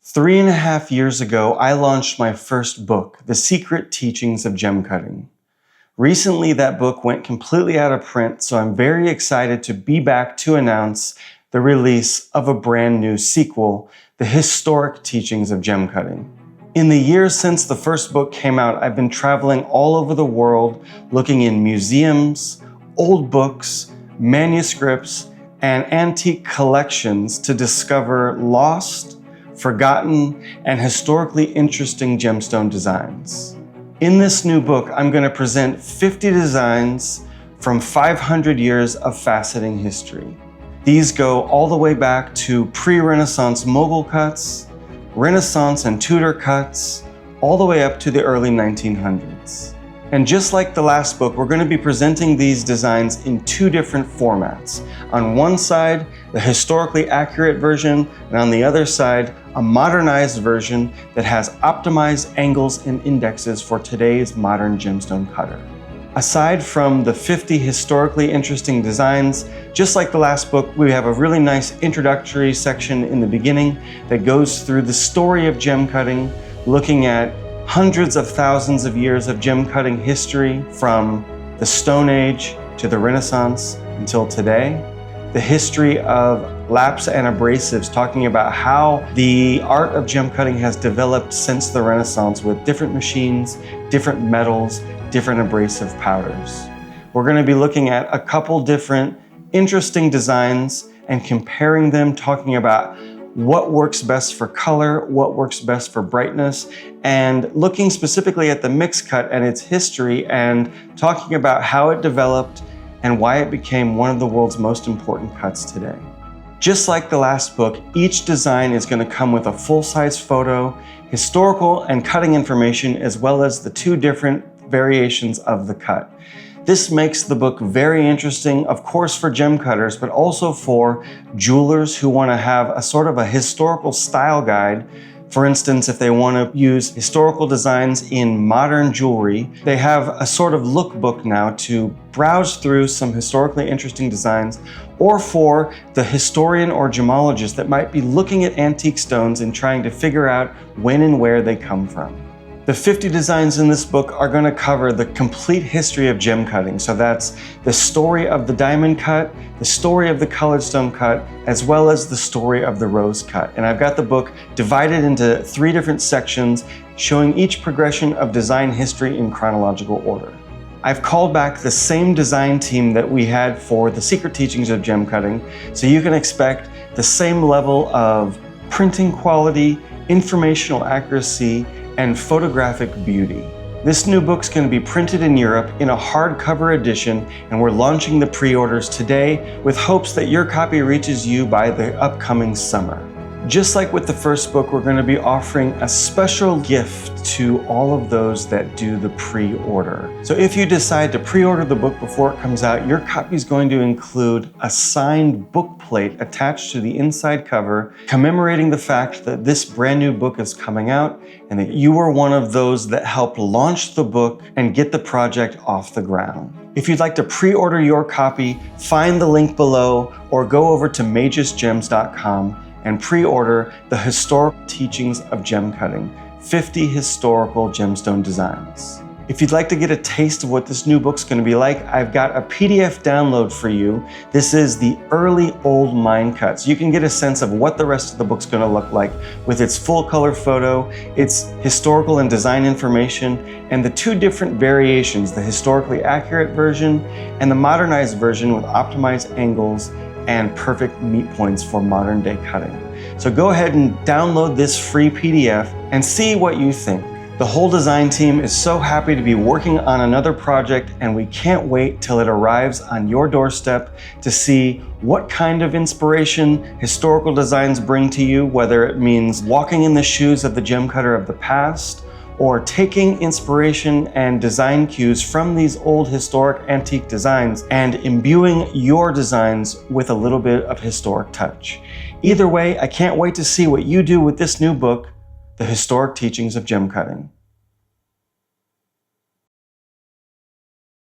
3.5 years ago, I launched my first book, The Secret Teachings of Gemcutting. Recently, that book went completely out of print, so I'm very excited to be back to announce the release of a brand new sequel, The Historic Teachings of Gemcutting. In the years since the first book came out, I've been traveling all over the world, looking in museums, old books, manuscripts, and antique collections to discover lost, forgotten, and historically interesting gemstone designs. In this new book, I'm going to present 50 designs from 500 years of faceting history. These go all the way back to pre-Renaissance Mughal cuts, Renaissance and Tudor cuts, all the way up to the early 1900s. And just like the last book, we're going to be presenting these designs in two different formats. On one side, the historically accurate version, and on the other side, a modernized version that has optimized angles and indexes for today's modern gemstone cutter. Aside from the 50 historically interesting designs, just like the last book, we have a really nice introductory section in the beginning that goes through the story of gemcutting, looking at hundreds of thousands of years of gemcutting history from the Stone Age to the Renaissance until today. The history of laps and abrasives, talking about how the art of gemcutting has developed since the Renaissance with different machines, different metals, different abrasive powders. We're going to be looking at a couple different interesting designs and comparing them, talking about what works best for color, what works best for brightness, and looking specifically at the mixed cut and its history and talking about how it developed and why it became one of the world's most important cuts today. Just like the last book, each design is going to come with a full-size photo, historical and cutting information, as well as the two different variations of the cut. This makes the book very interesting, of course, for gem cutters, but also for jewelers who want to have a sort of a historical style guide. For instance, if they want to use historical designs in modern jewelry, they have a sort of lookbook now to browse through some historically interesting designs, or for the historian or gemologist that might be looking at antique stones and trying to figure out when and where they come from. The 50 designs in this book are going to cover the complete history of gemcutting. So that's the story of the diamond cut, the story of the colored stone cut, as well as the story of the rose cut. And I've got the book divided into 3 different sections, showing each progression of design history in chronological order. I've called back the same design team that we had for The Secret Teachings of Gemcutting, so you can expect the same level of printing quality, informational accuracy, and photographic beauty. This new book's going to be printed in Europe in a hardcover edition, and we're launching the pre-orders today with hopes that your copy reaches you by the upcoming summer. Just like with the first book, we're going to be offering a special gift to all of those that do the pre-order. So if you decide to pre-order the book before it comes out, your copy is going to include a signed book plate attached to the inside cover, commemorating the fact that this brand new book is coming out and that you were one of those that helped launch the book and get the project off the ground. If you'd like to pre-order your copy, find the link below or go over to magisgems.com and pre-order The Historic Teachings of Gemcutting, 50 historical gemstone designs. If you'd like to get a taste of what this new book's going to be like, I've got a PDF download for you. This is the early old mine cuts. You can get a sense of what the rest of the book's going to look like with its full color photo, its historical and design information, and the 2 different variations, the historically accurate version and the modernized version with optimized angles and perfect meet points for modern day cutting. So go ahead and download this free PDF and see what you think. The whole design team is so happy to be working on another project, and we can't wait till it arrives on your doorstep to see what kind of inspiration historical designs bring to you, whether it means walking in the shoes of the gem cutter of the past, or taking inspiration and design cues from these old historic antique designs and imbuing your designs with a little bit of historic touch. Either way, I can't wait to see what you do with this new book, The Historic Teachings of Gemcutting.